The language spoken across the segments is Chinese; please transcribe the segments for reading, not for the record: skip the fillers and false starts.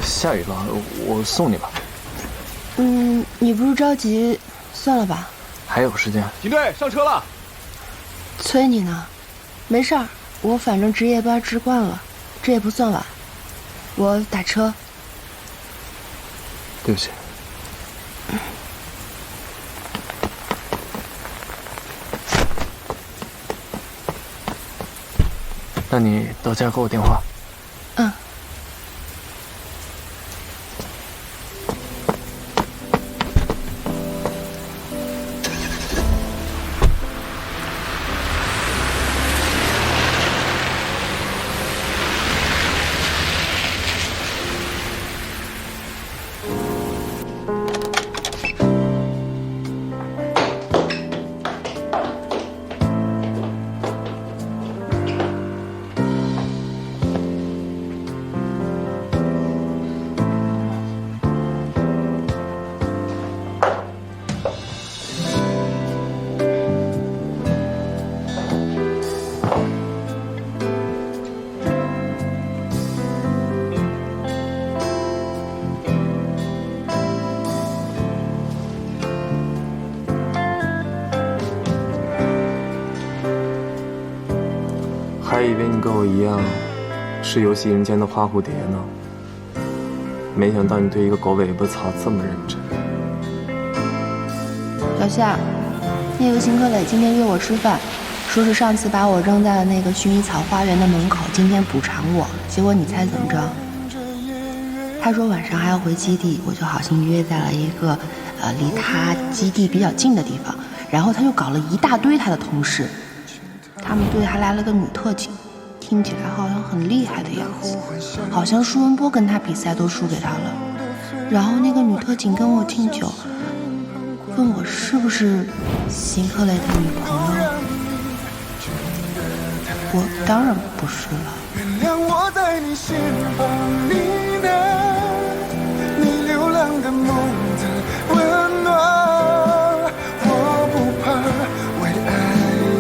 下雨了，我送你吧。你不是着急，算了吧。还有时间。警队上车了。催你呢，没事儿，我反正值夜班值惯了，这也不算晚。我打车。对不起。那你到家给我电话。嗯。还以为你跟我一样，是游戏人间的花蝴蝶呢。没想到你对一个狗尾巴草这么认真。小夏，那个邢克磊今天约我吃饭，说是上次把我扔在了那个薰衣草花园的门口，今天补偿我。结果你猜怎么着？他说晚上还要回基地，我就好心约在了一个离他基地比较近的地方。然后他又搞了一大堆他的同事，他们队还来了个女特警，听起来好像很厉害的样子，好像舒文波跟他比赛都输给他了。然后那个女特警跟我敬酒，问我是不是邢克雷的女朋友，我当然不是了。原谅我在你心房呢喃，你流浪的梦的温暖，我不怕为爱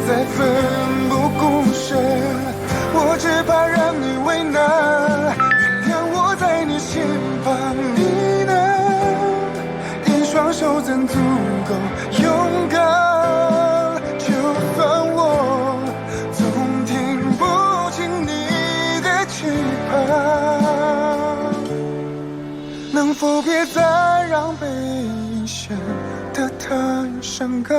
在奋不顾身，我只怕让你为难。原谅我在你心房呢喃，一双手怎足够勇敢，就算我总听不清你的期盼，能否别再让被陷得太伤感。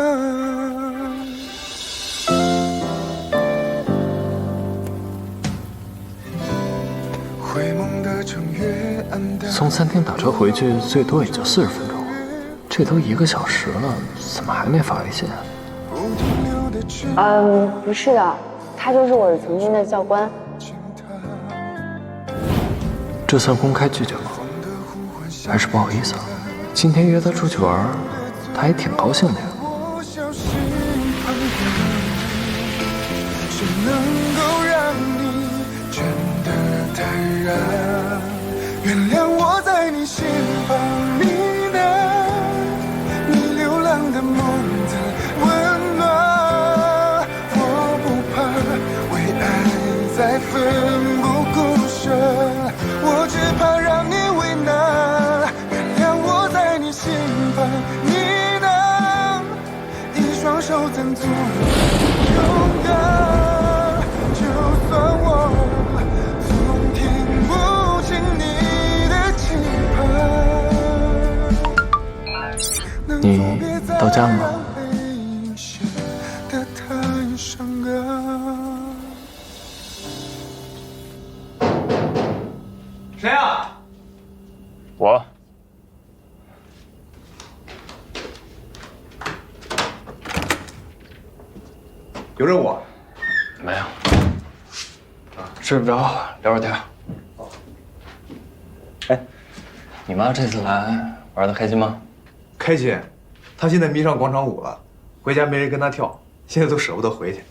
从餐厅打车回去最多也就40分钟，这都1个小时了，怎么还没发微信啊？不是的，他就是我曾经的教官。这算公开拒绝吗？还是不好意思啊？今天约他出去玩，他还挺高兴的呀。是能够让你真的坦然，原谅我在你心房呢喃，你流浪的梦的温暖，我不怕为爱在奋不顾身，我只怕让你为难。原谅我在你心房呢喃，一双手怎足够勇敢。你到家了吗？谁啊？我。有任务？没有。睡不着，聊会儿天。哎，你妈这次来玩的开心吗？开心，他现在迷上广场舞了，回家没人跟他跳，现在都舍不得回去。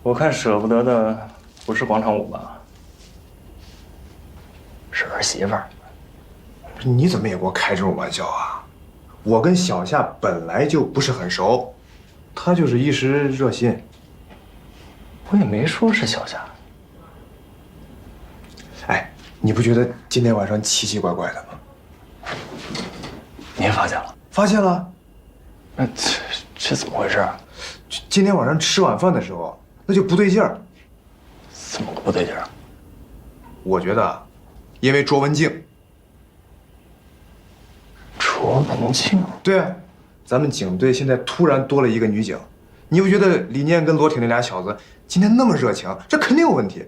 我看舍不得的不是广场舞吧，是儿媳妇儿。你怎么也给我开这种玩笑啊？我跟小夏本来就不是很熟，他就是一时热心。我也没说是小夏。哎，你你不觉得今天晚上奇奇怪怪的吗？你也发现了？发现了。那这怎么回事？今天晚上吃晚饭的时候，那就不对劲儿。怎么个不对劲儿？我觉得，因为卓文静。卓文静？对啊，咱们警队现在突然多了一个女警，你不觉得李念跟罗挺那俩小子今天那么热情，这肯定有问题。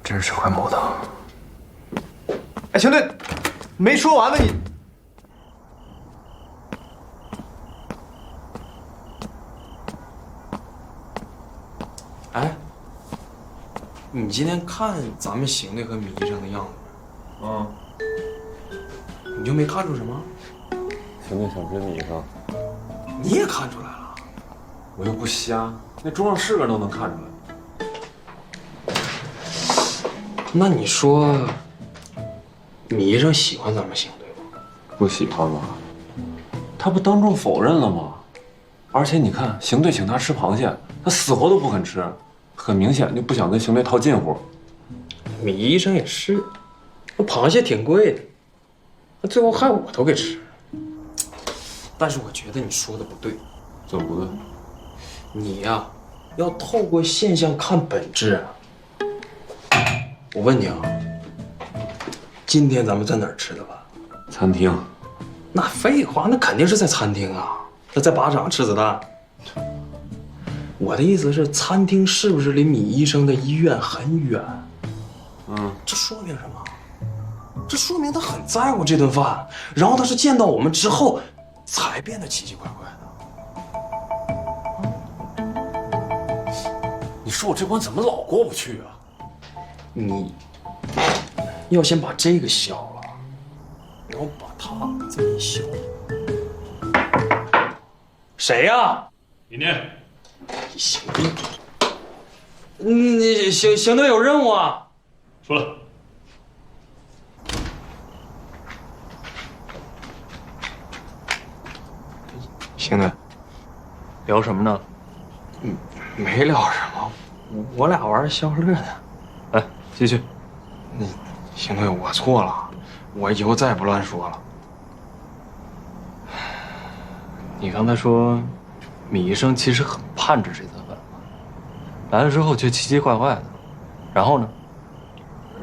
真是块木头。哎，邢队，没说完呢，你。哎，你今天看咱们邢队和米医生的样子，你就没看出什么？邢队想追米医生，你也看出来了？我又不瞎，那桌上是个人都能看出来。那你说，米医生喜欢咱们邢队吗？不喜欢吧？他不当众否认了吗？而且你看，邢队请他吃螃蟹，他死活都不肯吃，很明显就不想跟邢队套近乎。米医生也是，那螃蟹挺贵的，那最后害我都给吃了。但是我觉得你说的不对，怎么不对？你呀，要透过现象看本质。我问你啊，今天咱们在哪儿吃的饭？餐厅。那废话，那肯定是在餐厅啊，那在靶场吃子弹。我的意思是，餐厅是不是离米医生的医院很远？这说明什么？这说明他很在乎这顿饭，然后他是见到我们之后才变得奇奇怪怪的。你说我这关怎么老过不去啊？你要先把这个消了，然后把他再消。谁呀？李念。邢队，你邢队有任务啊？说了。邢队，聊什么呢？没聊什么，我俩玩消乐的。来，继续。邢队，我错了，我以后再也不乱说了。你刚才说，米医生其实很盼着这顿饭，来了之后却奇奇怪怪的，然后呢？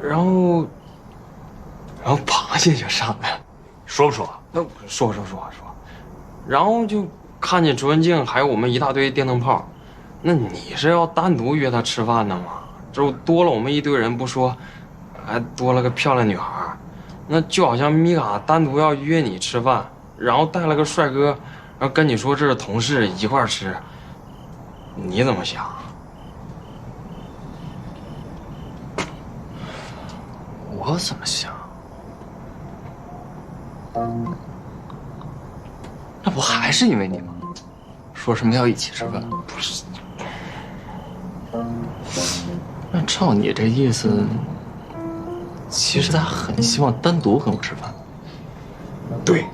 然后螃蟹就上来了，说不说？那说。然后就看见卓文静还有我们一大堆电灯泡，那你是要单独约他吃饭的吗？这多了我们一堆人不说，还多了个漂亮女孩，那就好像米卡单独要约你吃饭，然后带了个帅哥，然后跟你说这是同事一块吃，你怎么想？我怎么想？那不还是因为你吗？说什么要一起吃饭？不是。那照你这意思，其实他很希望单独跟我吃饭。对。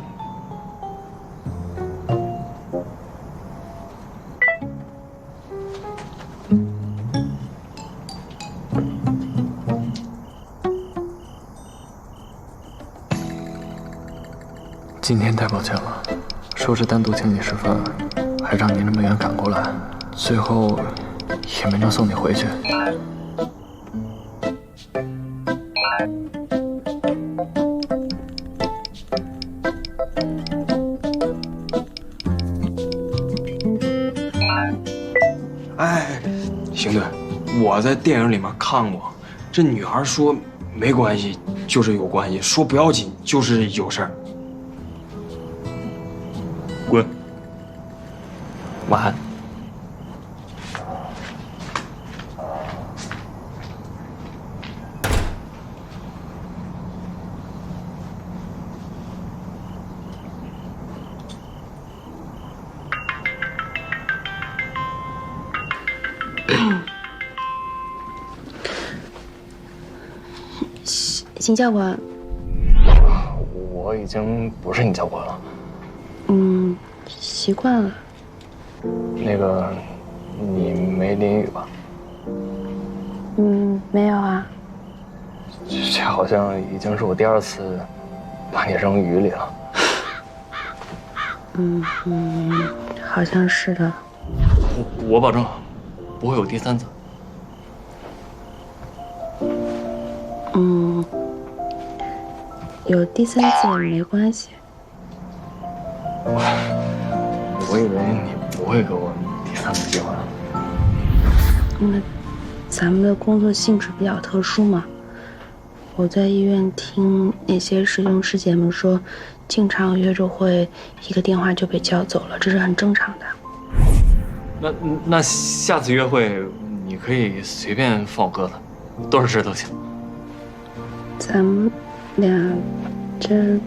今天太抱歉了，说是单独请你吃饭，还让你那么远赶过来，最后也没能送你回去。哎，邢队，我在电影里面看过，这女孩说没关系就是有关系，说不要紧就是有事儿。滚！晚安。邢教官，我已经不是你教官了。习惯了。那个，你没言言语吧？没有啊。这好像已经是我第2次把你扔雨里了。好像是的。我保证，不会有第3次。有第3次也没关系。我以为你不会给我第3次机会了。那咱们的工作性质比较特殊嘛。我在医院听那些师兄师姐们说，经常约着会一个电话就被叫走了，这是很正常的。那下次约会你可以随便放我鸽子，多少事都行。咱们俩这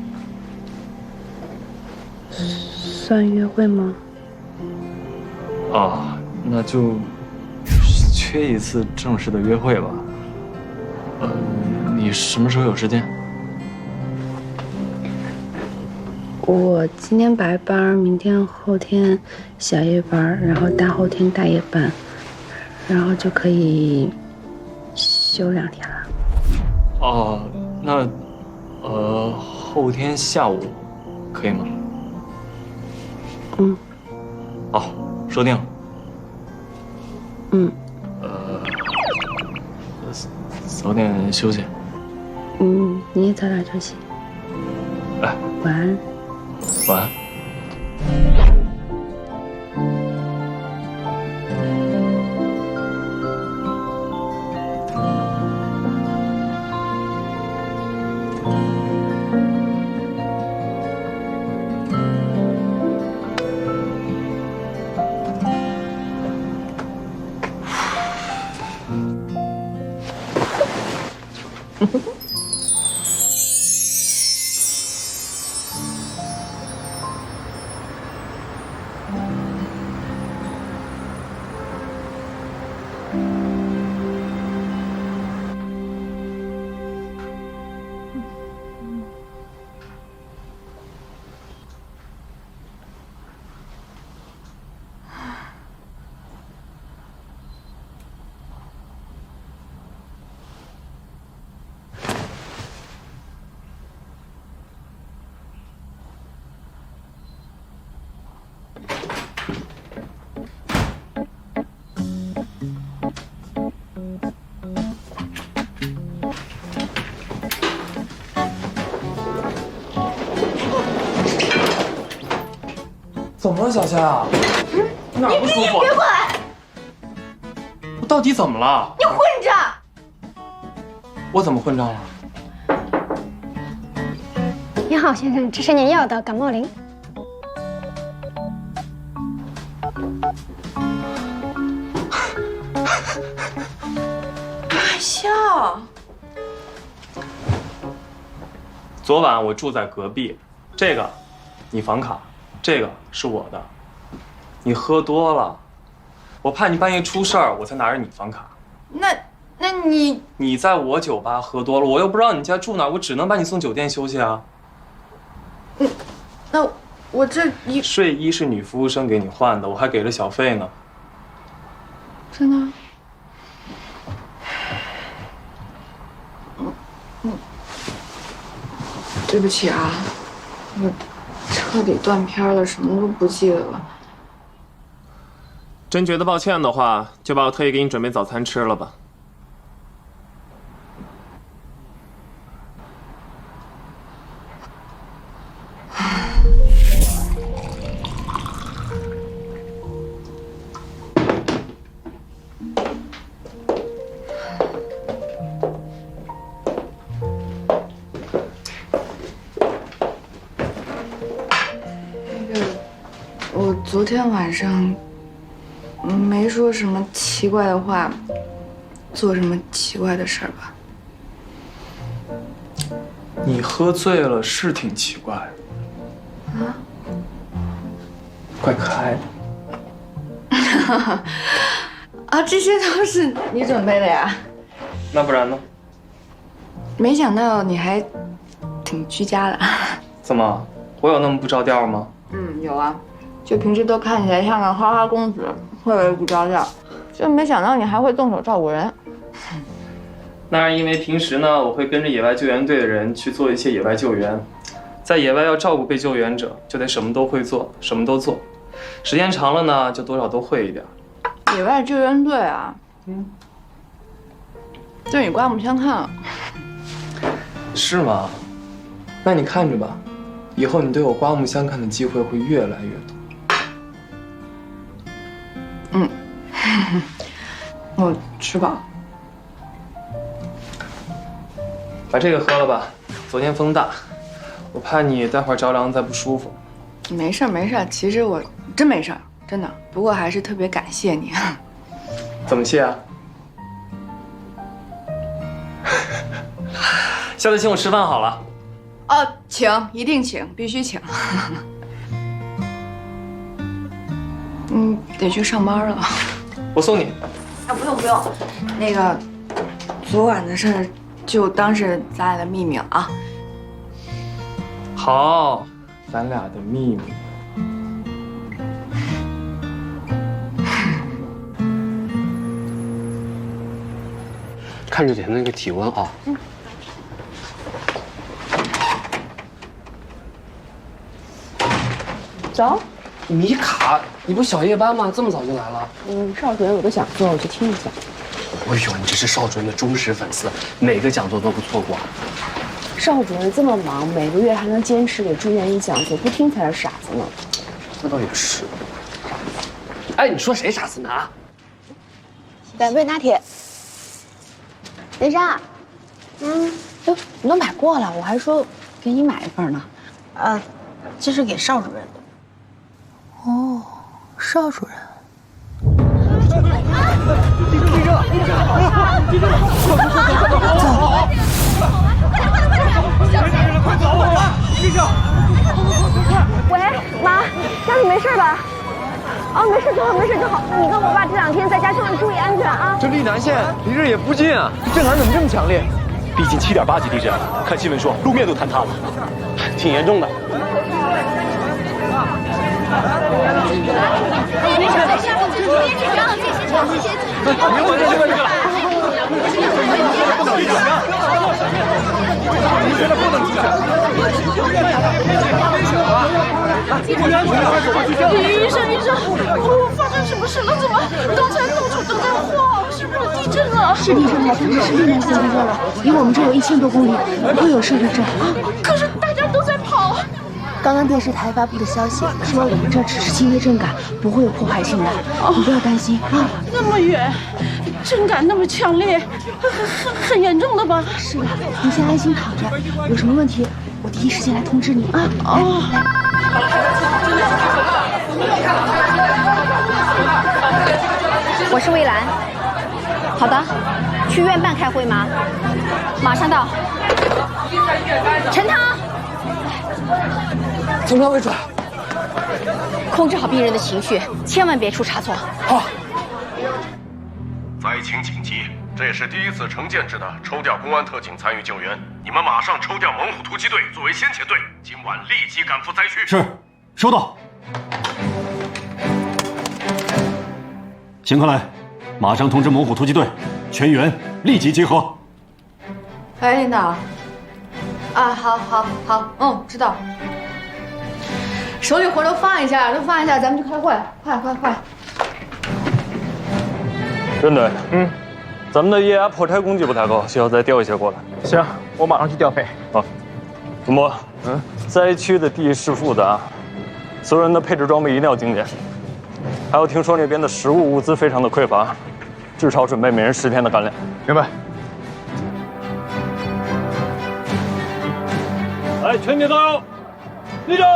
算约会吗？哦，那就缺一次正式的约会吧。你什么时候有时间？我今天白班，明天后天小夜班，然后大后天大夜班，然后就可以休2天了。哦，那后天下午可以吗？好，说定了。早点休息。你也早点休息。哎，晚安。晚安。怎么了，小夏？哪儿不舒服？别过来！我到底怎么了？你混账！我怎么混账了？你好，先生，这是您要的感冒灵。还笑？昨晚我住在隔壁，这个你房卡，这个是我的。你喝多了，我怕你半夜出事儿，我才拿着你房卡。那你在我酒吧喝多了，我又不知道你家住哪，我只能把你送酒店休息啊。那我这睡衣是女服务生给你换的，我还给了小费呢。真的？对不起啊，我彻底断片了，什么都不记得了。真觉得抱歉的话，就把我特意给你准备早餐吃了吧。我昨天晚上没说什么奇怪的话，做什么奇怪的事儿吧？你喝醉了是挺奇怪的。啊？快开！啊，这些都是你准备的呀？那不然呢？没想到你还挺居家的。怎么，我有那么不着调吗？有啊，就平时都看起来像个花花公子，会不会不着调？真没想到你还会动手照顾人。那是因为平时呢，我会跟着野外救援队的人去做一些野外救援，在野外要照顾被救援者，就得什么都会做，什么都做。时间长了呢，就多少都会一点。野外救援队啊，对你刮目相看了。是吗？那你看着吧，以后你对我刮目相看的机会会越来越多。我吃饱。把这个喝了吧，昨天风大，我怕你待会儿着凉再不舒服。没事没事，其实我真没事，真的。不过还是特别感谢你。怎么谢啊？下次请我吃饭好了。哦，请，一定请，必须请。得去上班了。我送你。啊，不用不用，那个昨晚的事儿就当是咱俩的秘密了啊。好，咱俩的秘密。看着点那个体温啊。走。米卡，你不小夜班吗？这么早就来了？邵主任有个讲座，我去听一下。哎呦，你这是邵主任的忠实粉丝，每个讲座都不错过。邵主任这么忙，每个月还能坚持给住院医讲座，不听才是傻子呢。那倒也是。哎，你说谁傻子呢？2杯拿铁。林莎，哟，你都买过了，我还说给你买一份呢。这是给邵主任的。哦，邵主任。快走！医生！喂，妈，家里没事吧？哦，没事就好，没事就好。你跟我爸这2天在家千万注意安全啊！这丽南县离这儿也不近啊，这震撼怎么这么强烈？毕竟7.8级地震，看新闻说路面都坍塌了，挺严重的。医生，我发生什么事了？怎么刚才到处都在晃？是不是地震了？是地震了，但是是丽南县地震了，离我们这有1000多公里，不会有市地震啊。可是大家都在跑。刚刚电视台发布的消息说，我们这只是轻微震感，不会有破坏性的，你不要担心啊。那么远，震感那么强烈，很严重的吧？是的，你先安心躺着，有什么问题我第一时间来通知你啊。我是魏兰。好的，去院办开会吗？马上到。陈涛。从哪位转？控制好病人的情绪，千万别出差错。好。灾情紧急，这也是第一次成建制的抽调公安特警参与救援。你们马上抽调猛虎突击队作为先遣队，今晚立即赶赴灾区。是，收到。邢克来，马上通知猛虎突击队，全员立即集合。哎，领导。啊，好，知道。手里活都放一下，咱们去开会，快！任队，咱们的液压破拆攻击不太高，需要再调一些过来。行，我马上去调配。好，主播，灾区的地势复杂，所有人的配置装备一定要精简。还有，听说那边的食物物资非常的匮乏，至少准备每人10天的干粮。明白。来，全体都有，立正。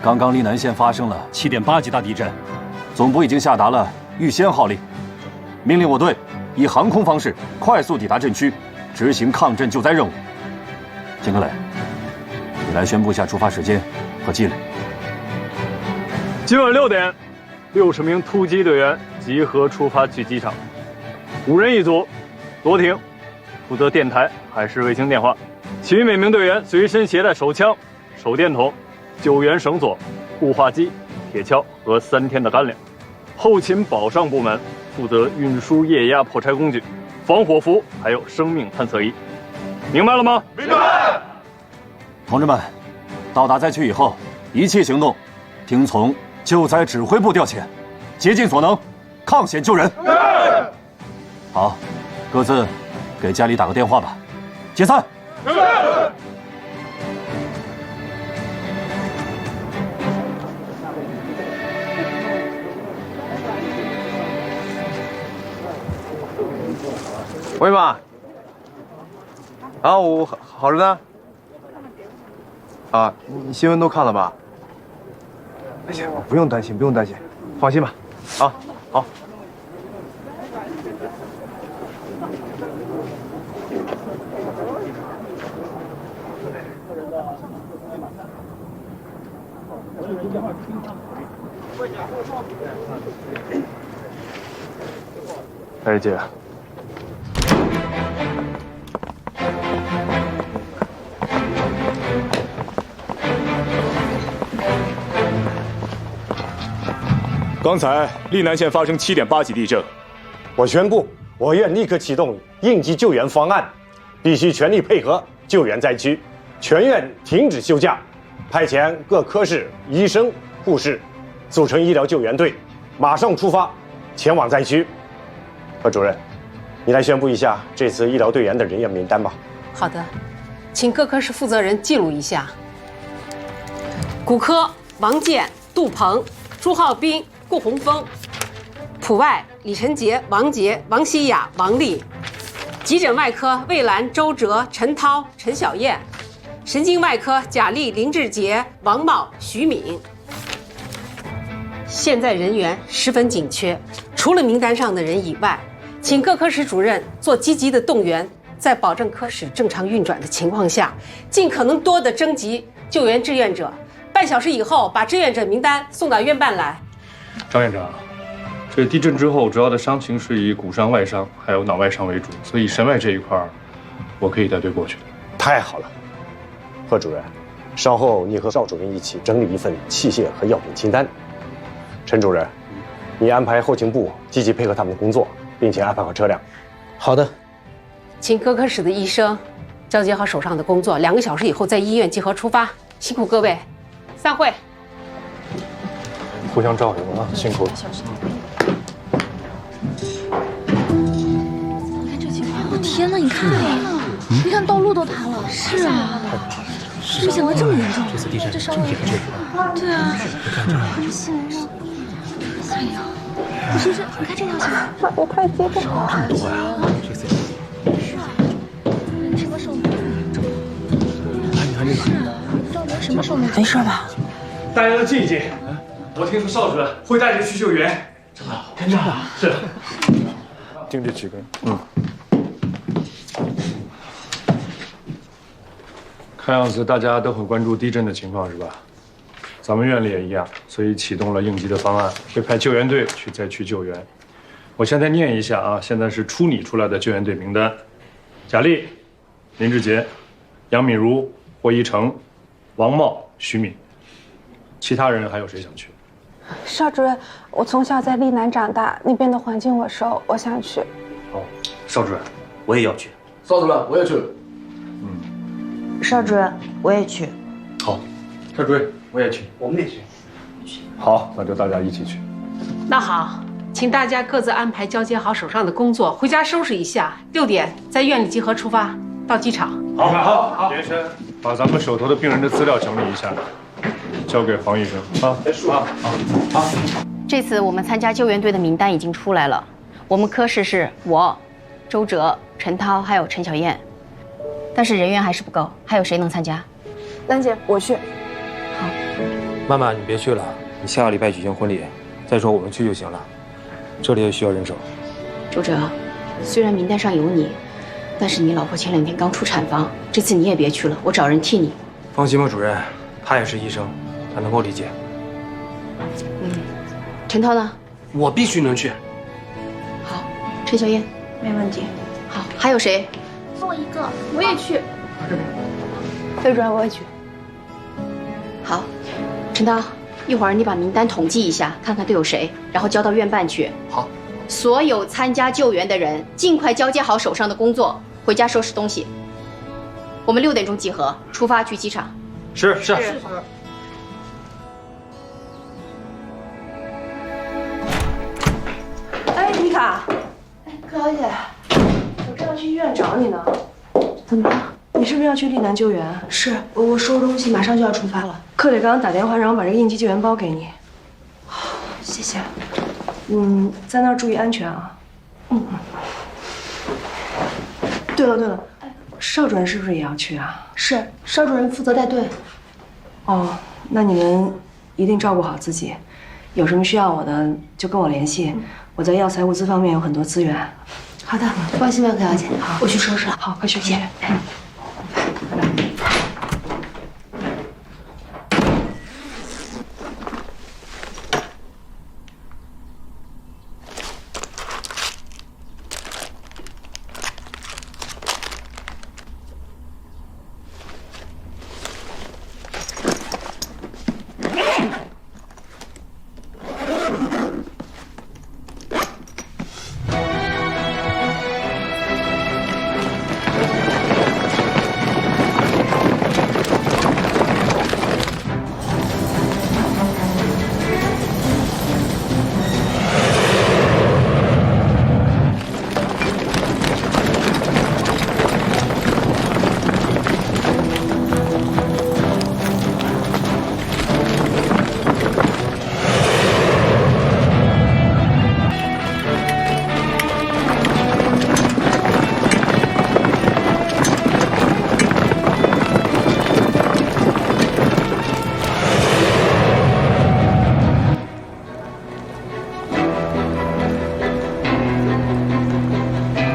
刚刚丽南县发生了7.8级大地震，总部已经下达了预先号令，命令我队以航空方式快速抵达震区，执行抗震救灾任务。金克磊，你来宣布一下出发时间和纪律。今晚6点，60名突击队员集合出发去机场，5人一组，罗挺负责电台海事卫星电话，其余每名队员随身携带手枪、手电筒、救援绳索、固话机、铁锹和3天的干粮。后勤保障部门负责运输液压破拆工具、防火服，还有生命探测仪。明白了吗？明白。同志们，到达灾区以后，一切行动听从救灾指挥部调遣，竭尽所能，抗险救人。好，各自给家里打个电话吧。解散。喂妈，啊，我好着呢。啊，你新闻都看了吧？哎呀，不用担心，不用担心，放心吧。啊，好。哎，姐。刚才溧南县发生7.8级地震，我宣布，我院立刻启动应急救援方案，必须全力配合救援灾区，全院停止休假，派遣各科室医生、护士，组成医疗救援队，马上出发，前往灾区。何主任，你来宣布一下这次医疗队员的人员名单吧。好的，请各科室负责人记录一下。骨科王健、杜鹏、朱浩斌、顾洪峰；普外李晨杰、王杰、王希雅、王丽；急诊外科魏兰、周哲、陈涛、陈小燕；神经外科贾丽、林志杰、王茂、徐敏。现在人员十分紧缺，除了名单上的人以外，请各科室主任做积极的动员，在保证科室正常运转的情况下，尽可能多的征集救援志愿者。半小时以后，把志愿者名单送到院办来。张院长，这地震之后，主要的伤情是以骨伤、外伤还有脑外伤为主，所以神外这一块，我可以带队过去。太好了，贺主任，稍后你和邵主任一起整理一份器械和药品清单。陈主任，你安排后勤部积极配合他们的工作，并且安排好车辆。好的，请各科室的医生交接好手上的工作，2个小时以后在医院集合出发。辛苦各位，散会。互相照应啊，辛苦了。你看这情况，我天哪！你看，你看道路都塌了。是啊，没想到这么严重。这次地震正严重。对啊，很险啊！哎呀，你是不是？你看这条线，我太激动了。这么多呀！这次。是啊，什么手？你看这个。什么手？没事吧？大家都静一静。我听说邵主任会带着去救援。真的？真的？是。盯这几个人。看样子大家都很关注地震的情况，是吧？咱们院里也一样，所以启动了应急的方案，会派救援队去灾区救援。我现在念一下啊，现在是初拟出来的救援队名单：贾丽、林志杰、杨敏如、霍一成、王茂、徐敏。其他人还有谁想去？邵主任，我从小在溧南长大，那边的环境我熟，我想去。好，邵主任，我也要去。邵主任，我也去。邵主任，我也去。好，邵主任，我也去。我们也去。好，那就大家一起去。那好，请大家各自安排交接好手上的工作，回家收拾一下。6点在院里集合出发，到机场。好，连生，把咱们手头的病人的资料整理一下，交给黄医生啊。好。这次我们参加救援队的名单已经出来了，我们科室是我、周哲、陈涛还有陈小燕，但是人员还是不够，还有谁能参加？兰姐，我去。好。曼曼，你别去了，你下个礼拜举行婚礼，再说我们去就行了。这里也需要人手。周哲，虽然名单上有你，但是你老婆前2天刚出产房，这次你也别去了，我找人替你。放心吧，主任，他也是医生，他能够理解。陈涛呢？我必须能去。好，陈小燕，没问题。好，还有谁？送一个，我也去。费主任，我也去。好，陈涛，一会儿你把名单统计一下，看看都有谁，然后交到院办去。好。所有参加救援的人，尽快交接好手上的工作，回家收拾东西。我们6点钟集合，出发去机场。是。哎，妮卡，柯小姐，我正要去医院找你呢。怎么了？你是不是要去丽南救援？是，我收拾东西，马上就要出发了。克磊刚刚打电话让我把这个应急救援包给你。谢谢。在那儿注意安全啊。对了，邵主任是不是也要去啊？是，邵主任负责带队。哦，那你们一定照顾好自己，有什么需要我的就跟我联系。我在药材物资方面有很多资源。好的，放心吧，柯小姐。好，我去收拾了。好，快去。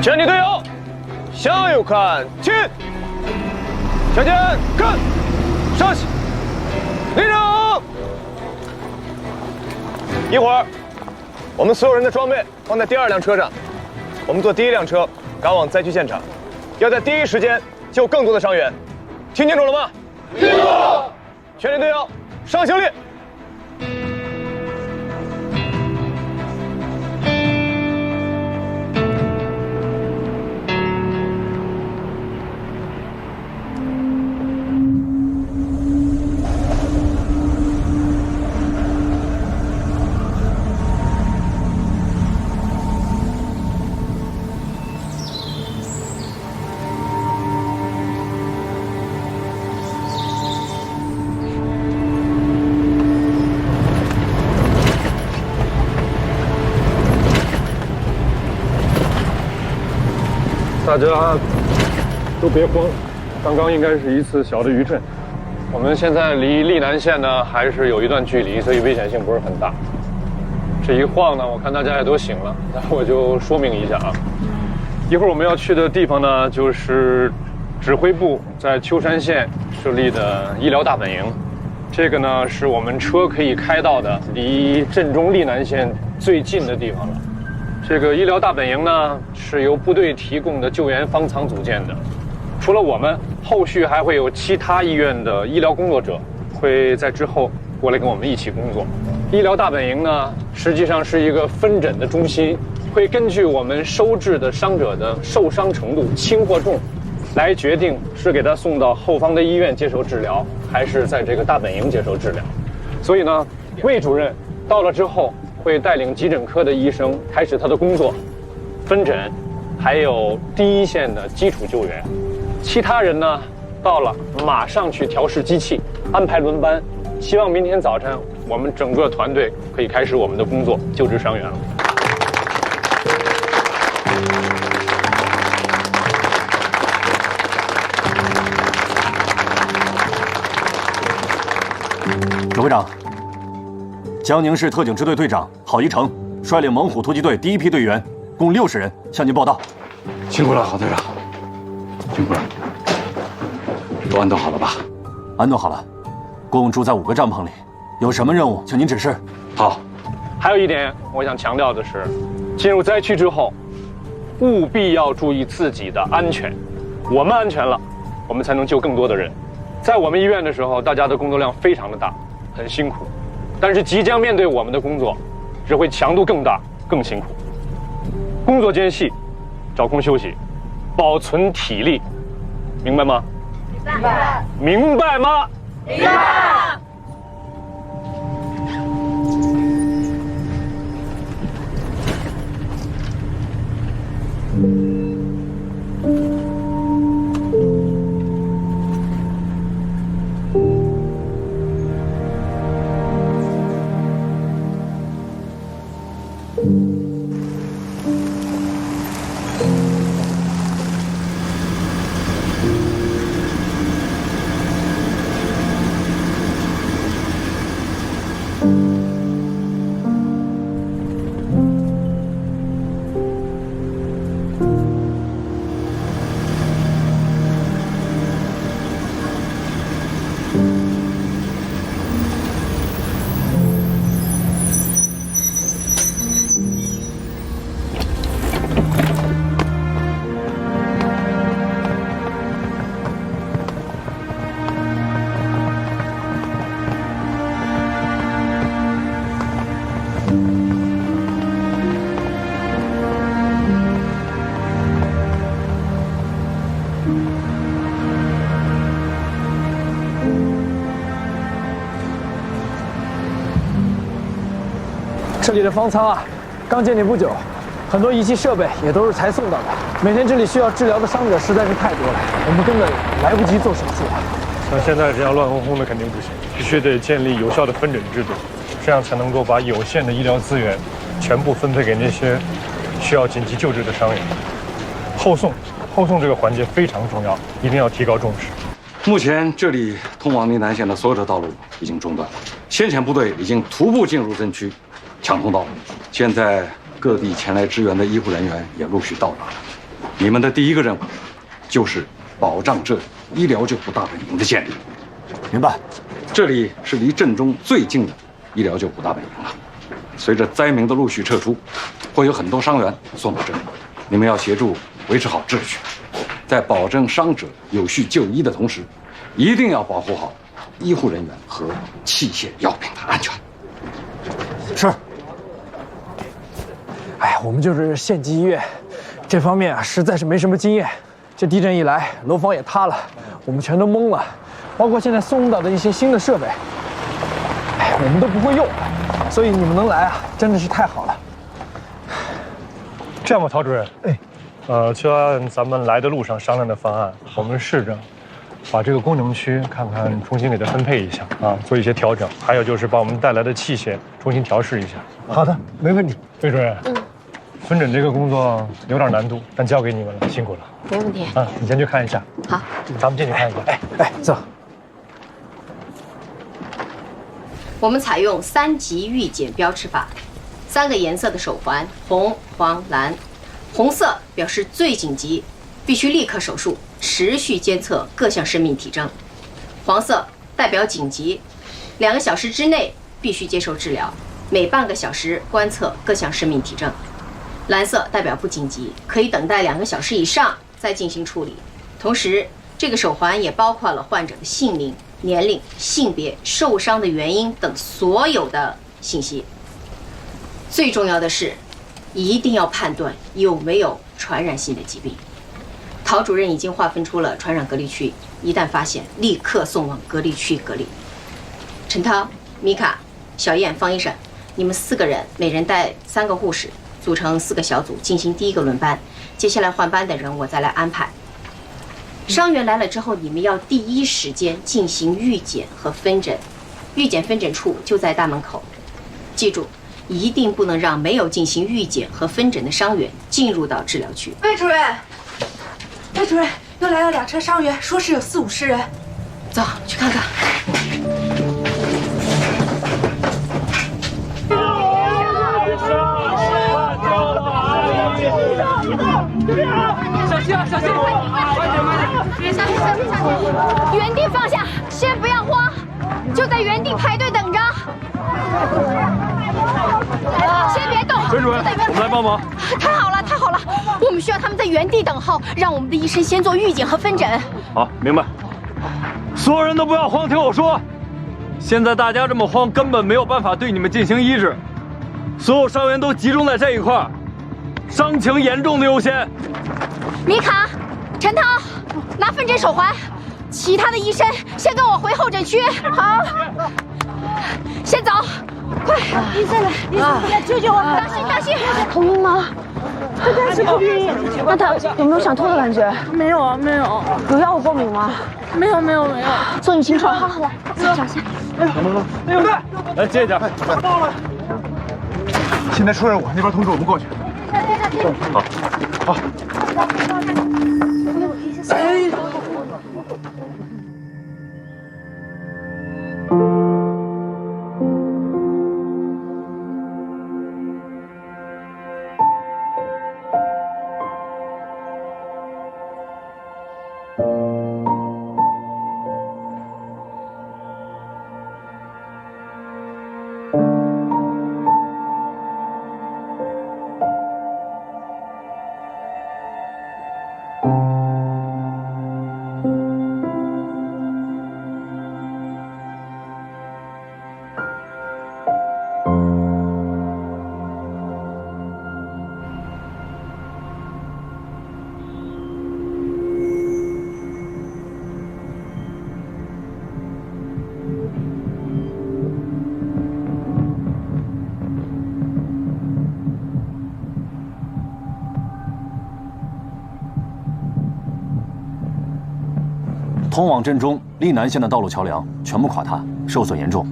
全体队友，向右看齐，向前看，稍息，立正。一会儿，我们所有人的装备放在第2辆车上，我们坐第1辆车赶往灾区现场，要在第一时间救更多的伤员。听清楚了吗？听楚。全体队友，上行列。大家都别慌，刚刚应该是一次小的余震。我们现在离丽南县呢还是有一段距离，所以危险性不是很大。这一晃呢，我看大家也都醒了，那我就说明一下啊。一会儿我们要去的地方呢，就是指挥部在秋山县设立的医疗大本营。这个呢是我们车可以开到的，离镇中丽南县最近的地方了。这个医疗大本营呢，是由部队提供的救援方舱组建的。除了我们，后续还会有其他医院的医疗工作者会在之后过来跟我们一起工作。医疗大本营呢，实际上是一个分诊的中心，会根据我们收治的伤者的受伤程度，轻或重，来决定是给他送到后方的医院接受治疗，还是在这个大本营接受治疗。所以呢，魏主任到了之后，会带领急诊科的医生开始他的工作，分诊，还有第一线的基础救援。其他人呢，到了马上去调试机器，安排轮班。希望明天早晨我们整个团队可以开始我们的工作，救治伤员了。指挥长，江宁市特警支队队长郝一成率领猛虎突击队第1批队员，共60人向您报到。辛苦了，郝队长，辛苦了。都安顿好了吧？安顿好了，共住在5个帐篷里。有什么任务，请您指示。好。还有一点，我想强调的是，进入灾区之后，务必要注意自己的安全。我们安全了，我们才能救更多的人。在我们医院的时候，大家的工作量非常的大，很辛苦。但是即将面对我们的工作，只会强度更大、更辛苦。工作间隙，找空休息，保存体力，明白吗？明白。明白吗？明白。这里的方舱啊，刚建立不久，很多仪器设备也都是才送到的。每天这里需要治疗的伤者实在是太多了，我们根本来不及做手术啊。像现在这样乱哄哄的肯定不行，必须得建立有效的分诊制度，这样才能够把有限的医疗资源全部分配给那些需要紧急救治的伤员。后送这个环节非常重要，一定要提高重视。目前这里通往历南县的所有的道路已经中断，先遣部队已经徒步进入dân区，抢通道路。现在各地前来支援的医护人员也陆续到达了。你们的第一个任务就是保障这医疗救护大本营的建立。明白。这里是离镇中最近的医疗救护大本营了。随着灾民的陆续撤出，会有很多伤员送到这里，你们要协助维持好秩序，在保证伤者有序就医的同时，一定要保护好医护人员和器械药品的安全。是。哎呀，我们就是县级医院，这方面啊实在是没什么经验。这地震一来，楼房也塌了，我们全都懵了，包括现在送到的一些新的设备，哎，我们都不会用，所以你们能来啊，真的是太好了。这样吧，陶主任，就按咱们来的路上商量的方案，我们试着把这个功能区看看重新给它分配一下啊，做一些调整。还有就是把我们带来的器械重新调试一下。好的，没问题。魏主任，分诊这个工作有点难度，但交给你们了，辛苦了。没问题。你先去看一下。好，咱们进去看一下。走。我们采用3级预检标尺法，3个颜色的手环，红、黄、蓝。红色表示最紧急，必须立刻手术，持续监测各项生命体征；黄色代表紧急，2个小时之内必须接受治疗，每半个小时观测各项生命体征；蓝色代表不紧急，可以等待2个小时以上再进行处理。同时，这个手环也包括了患者的姓名、年龄、性别、受伤的原因等所有的信息。最重要的是，一定要判断有没有传染性的疾病。陶主任已经划分出了传染隔离区，一旦发现，立刻送往隔离区隔离。陈涛、米卡、小燕、方医生，你们4个人每人带3个护士，组成4个小组进行第1个轮班。接下来换班的人我再来安排。伤员来了之后，你们要第一时间进行预检和分诊，预检分诊处就在大门口。记住，一定不能让没有进行预检和分诊的伤员进入到治疗区。魏主任，魏主任，又来了2车伤员，说是有4、50人。走，去看看。小心啊，小心！原地放下，先不要慌，就在原地排队等着。先别动。陈主任，我们来帮忙。太好了，太好了！我们需要他们在原地等候，让我们的医生先做预检和分诊。好，明白。所有人都不要慌，听我说。现在大家这么慌，根本没有办法对你们进行医治，所有伤员都集中在这一块，伤情严重的优先。米卡、陈涛，拿分针手环，其他的医生先跟我回候诊区。好，先走，快！医生来，医生来救救我！当心，当心！头晕吗？他暂时不晕。那他有没有想吐的感觉？没有啊，没有。有药物过敏吗？没有。送你行床，好，来，小心。来，来接一下。到了。现在出任务，那边通知我们过去。好。哎。通往镇中溧南县的道路桥梁全部垮塌，受损严重。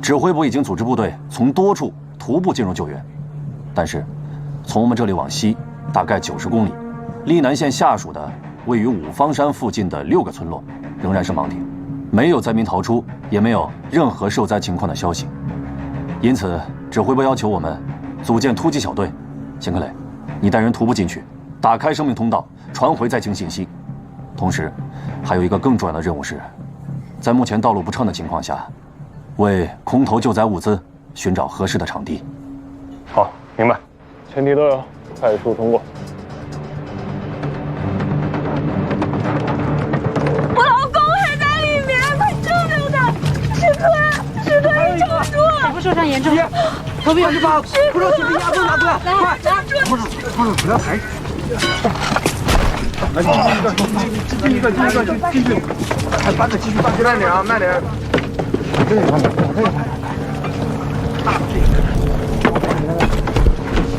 指挥部已经组织部队从多处徒步进入救援，但是从我们这里往西大概90公里，溧南县下属的位于五方山附近的6个村落仍然是盲点，没有灾民逃出，也没有任何受灾情况的消息。因此，指挥部要求我们组建突击小队。辛克雷，你带人徒步进去，打开生命通道，传回灾情信息。同时，还有一个更重要的任务是，在目前道路不畅的情况下，为空投救灾物资寻找合适的场地。好，明白。前提都有，快速通过。我老公还在里面，快救救他！石哥，你救住！手部受伤严重，头部有一把扶手，请把压钩拿出来，快！不是，不要抬。来，进一个，还搬着，继续搬，慢点啊，慢点。这里慢点，这里慢点。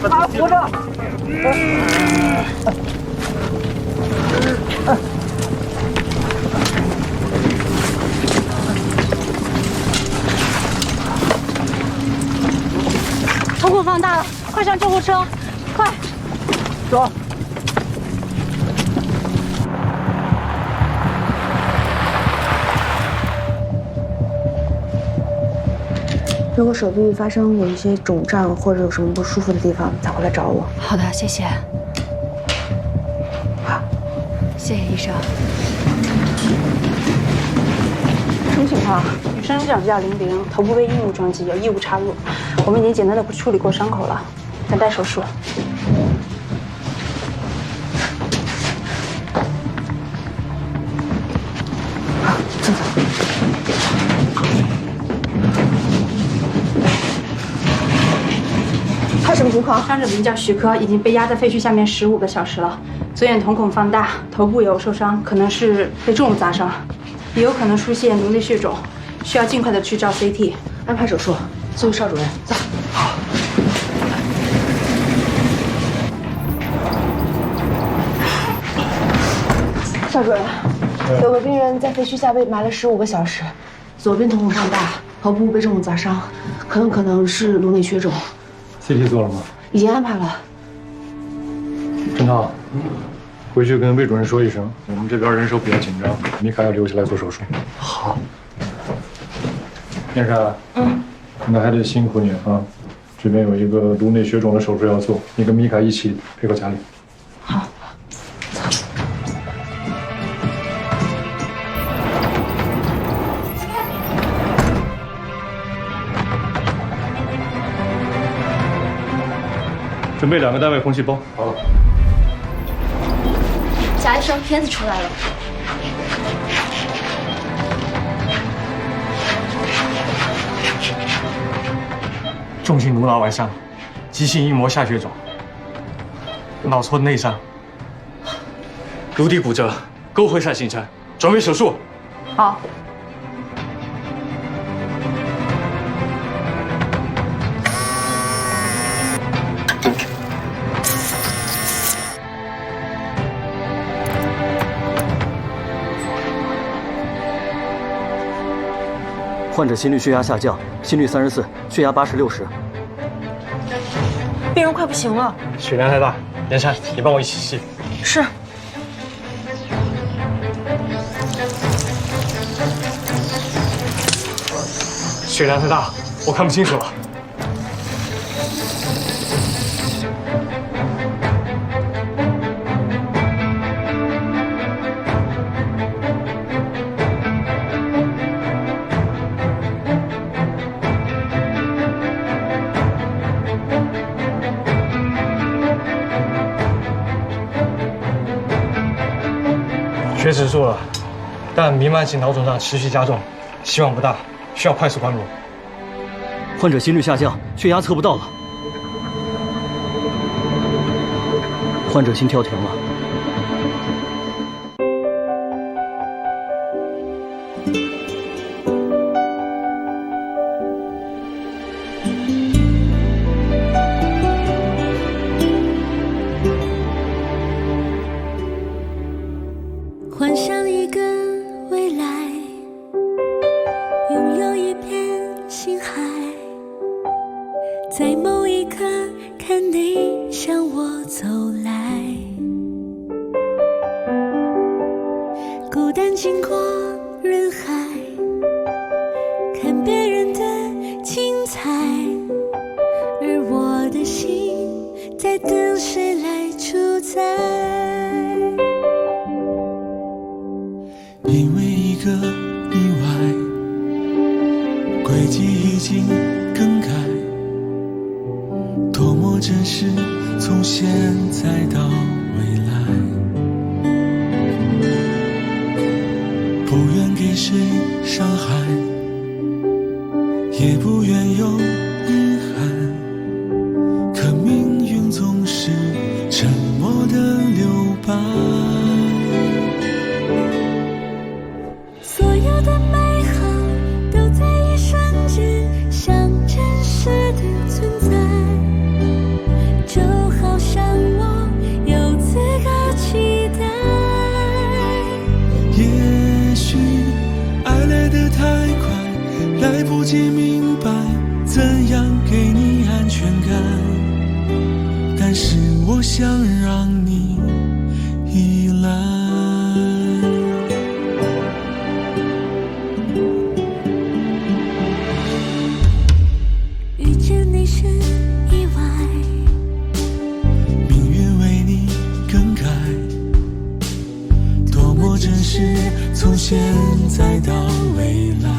他扶着。瞳孔放大了，快上救护车，快！走。如果手臂发生有一些肿胀或者有什么不舒服的地方，再回来找我。好的，谢谢。好，谢谢医生。什么情况？女生脚比较灵敏，头部被硬物撞击，有异物插入。我们已经简单的处理过伤口了，等待手术。好，坐坐。他什么情况？伤者名叫徐科，已经被压在废墟下面15个小时了，左眼瞳孔放大，头部有受伤，可能是被重物砸伤，也有可能出现颅内血肿，需要尽快的去照 CT， 安排手术。作为邵主任，走。好。邵主任，有个病人在废墟下被埋了15个小时，左边瞳孔放大，头部被重物砸伤，很可能是颅内血肿。CT 做了吗？已经安排了。陈涛，回去跟魏主任说一声，我们这边人手比较紧张，米卡要留下来做手术。好。燕山，那还得辛苦你啊！这边有一个颅内血肿的手术要做，你跟米卡一起配合家里。好。准备2个单位空气包。好。贾医生，片子出来了。重性颅脑外伤，急性硬膜下血肿，脑挫内伤，颅底骨折，沟回疝形成，准备手术。好。患者心率血压下降，心率34，血压80/60。病人快不行了，血量太大，严珊，你帮我一起吸。是。血量太大，我看不清楚了。血指数了，但弥漫性脑肿胀持续加重，希望不大，需要快速关注。患者心率下降，血压测不到了。患者心跳停了。幻想一个未来，拥有一片星海，在某一刻看你向我走来，孤单经过人海，看别人的精彩，而我的心在等谁来主宰。因为一个意外，轨迹已经更改，多么真实，从现在到未来，不愿给谁伤害，也不愿有遗憾，可命运总是沉默的留白。所有的美好都在一瞬间像真实的存在，就好像我有资格期待。也许爱来得太快，来不及明白怎样给你安全感，但是我想让你依赖。遇见你是意外，命运为你更改，多么真实，从现在到未来，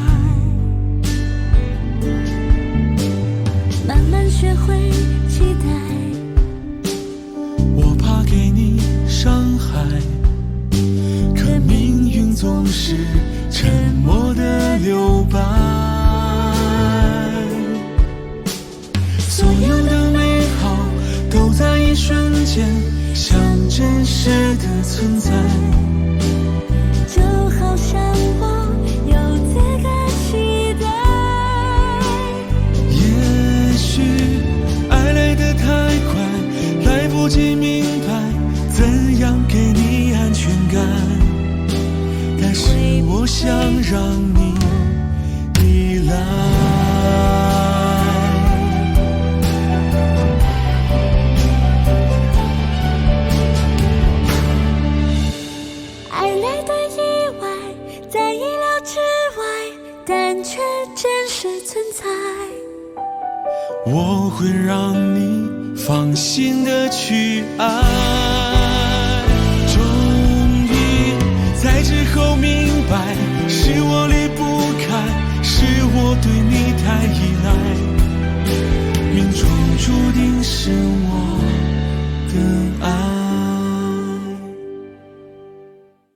慢慢学会期待。我怕给你伤害，可命运总是沉默的留白。所有的美好都在一瞬间像真实的存在，就好像我有资格期待。也许爱来得太快，来不及明白怎样给你安全感，但是我想让你依赖。爱来的意外，在意料之外，但却真实存在。我会让你放心的去爱，终于在之后明白，是我离不开，是我对你太依赖，命中注定是